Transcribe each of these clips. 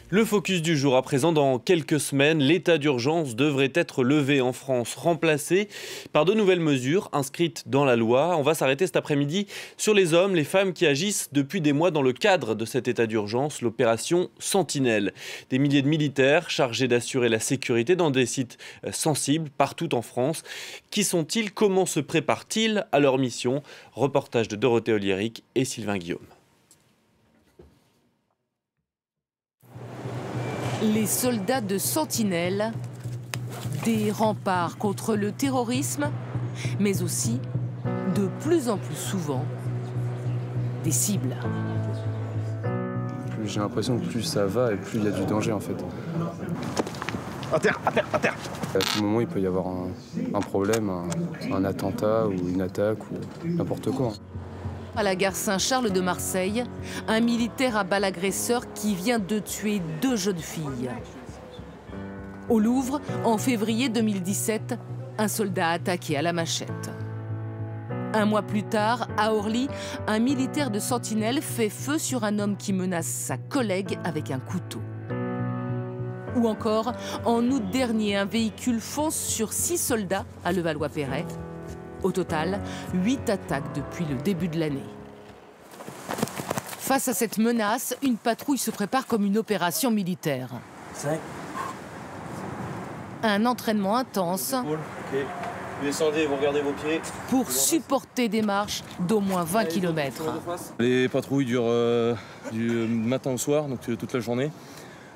Le focus du jour à présent, dans quelques semaines, l'état d'urgence devrait être levé en France, remplacé par de nouvelles mesures inscrites dans la loi. On va s'arrêter cet après-midi sur les hommes, les femmes qui agissent depuis des mois dans le cadre de cet état d'urgence, l'opération Sentinelle. Des milliers de militaires chargés d'assurer la sécurité dans des sites sensibles partout en France. Qui sont-ils? Comment se préparent-ils à leur mission? Reportage de Dorothée Oliéric et Sylvain Guillaume. Les soldats de Sentinelle, des remparts contre le terrorisme, mais aussi, de plus en plus souvent, des cibles. J'ai l'impression que plus ça va et plus il y a du danger en fait. À terre, à terre, à terre. À tout moment, il peut y avoir un problème, un attentat ou une attaque ou n'importe quoi. À la gare Saint-Charles de Marseille, un militaire abat l'agresseur qui vient de tuer 2 jeunes filles. Au Louvre, en février 2017, un soldat attaqué à la machette. Un mois plus tard, à Orly, un militaire de Sentinelle fait feu sur un homme qui menace sa collègue avec un couteau. Ou encore, en août dernier, un véhicule fonce sur 6 soldats à Levallois-Perret. Au total, 8 attaques depuis le début de l'année. Face à cette menace, une patrouille se prépare comme une opération militaire. 5. Un entraînement intense. Cool. Ok. Vous descendez, vous regardez vos pieds. Pour supporter des marches d'au moins 20 km. Les patrouilles durent du matin au soir, donc toute la journée.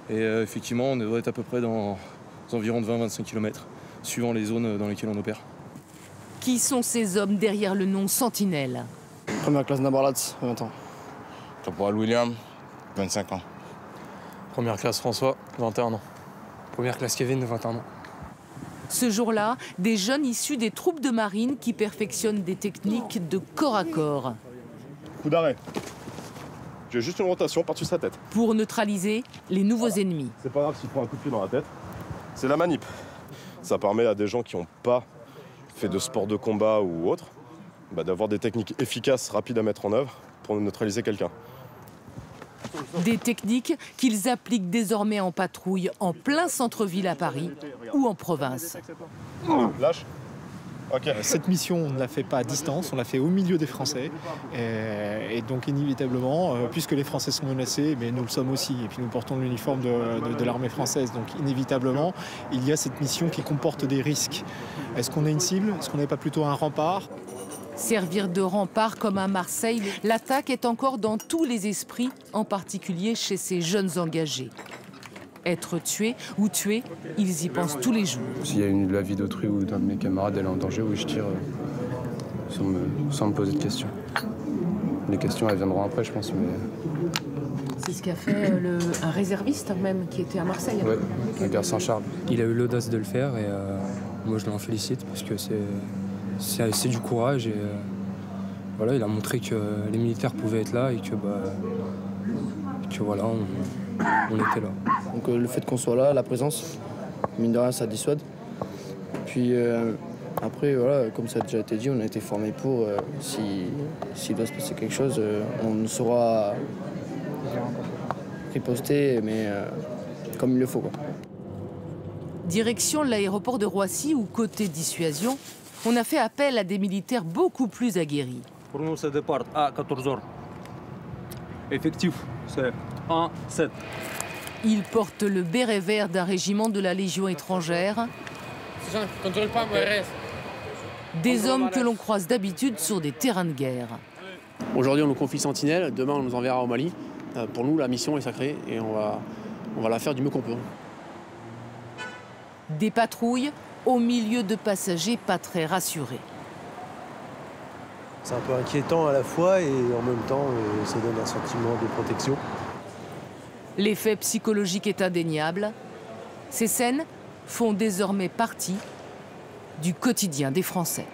Et effectivement, on devrait être à peu près dans environ de 20-25 km, suivant les zones dans lesquelles on opère. Qui sont ces hommes derrière le nom Sentinelle? Première classe Nabarlatz, 20 ans. Caporal William, 25 ans. Première classe François, 21 ans. Première classe Kevin, 21 ans. Ce jour-là, des jeunes issus des troupes de marine qui perfectionnent des techniques de corps à corps. Coup d'arrêt. J'ai juste une rotation par-dessus sa tête. Pour neutraliser les nouveaux ennemis. C'est pas grave s'il prend un coup de pied dans la tête. C'est la manip. Ça permet à des gens qui n'ont pas fait de sport de combat ou autre, d'avoir des techniques efficaces, rapides à mettre en œuvre pour neutraliser quelqu'un. Des techniques qu'ils appliquent désormais en patrouille en plein centre-ville à Paris ou en province. Lâche. Okay. Cette mission, on ne la fait pas à distance, on la fait au milieu des Français. Et donc inévitablement, puisque les Français sont menacés, mais nous le sommes aussi, et puis nous portons l'uniforme de l'armée française, donc inévitablement, il y a cette mission qui comporte des risques. Est-ce qu'on est une cible? Est-ce qu'on n'est pas plutôt un rempart? Servir de rempart comme à Marseille, l'attaque est encore dans tous les esprits, en particulier chez ces jeunes engagés. Être tué ou tué, ils y pensent tous les jours. S'il y a la vie d'autrui ou d'un de mes camarades, elle est en danger, oui, je tire sans me poser de questions. Les questions, elles viendront après, je pense. Mais... C'est ce qu'a fait un réserviste même qui était à Marseille. Oui, à gare Saint-Charles. Il a eu l'audace de le faire et moi je l'en félicite parce que c'est du courage et voilà, il a montré que les militaires pouvaient être là et que voilà, on était là. Donc le fait qu'on soit là, la présence, mine de rien, ça dissuade. Puis après, voilà, comme ça a déjà été dit, on a été formés pour. S'il doit se passer quelque chose, on saura riposter, mais comme il le faut, quoi. Direction l'aéroport de Roissy où, côté dissuasion, on a fait appel à des militaires beaucoup plus aguerris. Pour nous, ça départ à 14h. Effectif, c'est 1-7. Ils portent le béret vert d'un régiment de la Légion étrangère. Des hommes que l'on croise d'habitude sur des terrains de guerre. Aujourd'hui, on nous confie Sentinelle, demain, on nous enverra au Mali. Pour nous, la mission est sacrée et on va la faire du mieux qu'on peut. Des patrouilles au milieu de passagers pas très rassurés. C'est un peu inquiétant à la fois et en même temps, ça donne un sentiment de protection. L'effet psychologique est indéniable. Ces scènes font désormais partie du quotidien des Français.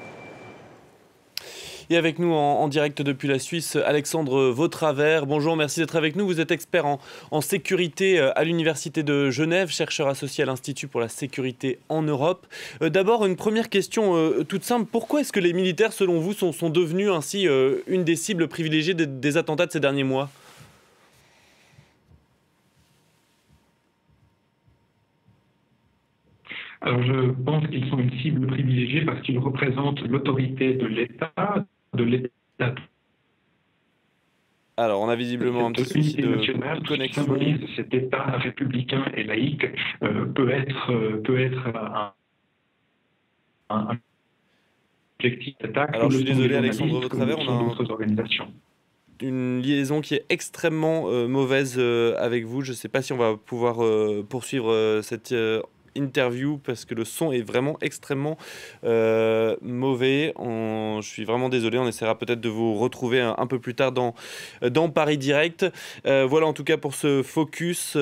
Et avec nous en direct depuis la Suisse, Alexandre Vautravers. Bonjour, merci d'être avec nous. Vous êtes expert en sécurité à l'Université de Genève, chercheur associé à l'Institut pour la sécurité en Europe. D'abord, une première question toute simple. Pourquoi est-ce que les militaires, selon vous, sont devenus ainsi une des cibles privilégiées des attentats de ces derniers mois ? Alors je pense qu'ils sont une cible privilégiée parce qu'ils représentent l'autorité de l'État, Alors, on a visiblement un petit souci de qui connexion. symbolise cet État républicain et laïque peut être un objectif d'attaque. Alors, je suis désolé, Alexandre Vautravers, on a d'autres organisations. Une liaison qui est extrêmement mauvaise avec vous. Je ne sais pas si on va pouvoir poursuivre cette interview parce que le son est vraiment extrêmement mauvais. Je suis vraiment désolé, on essaiera peut-être de vous retrouver un peu plus tard dans Paris Direct. Voilà en tout cas pour ce focus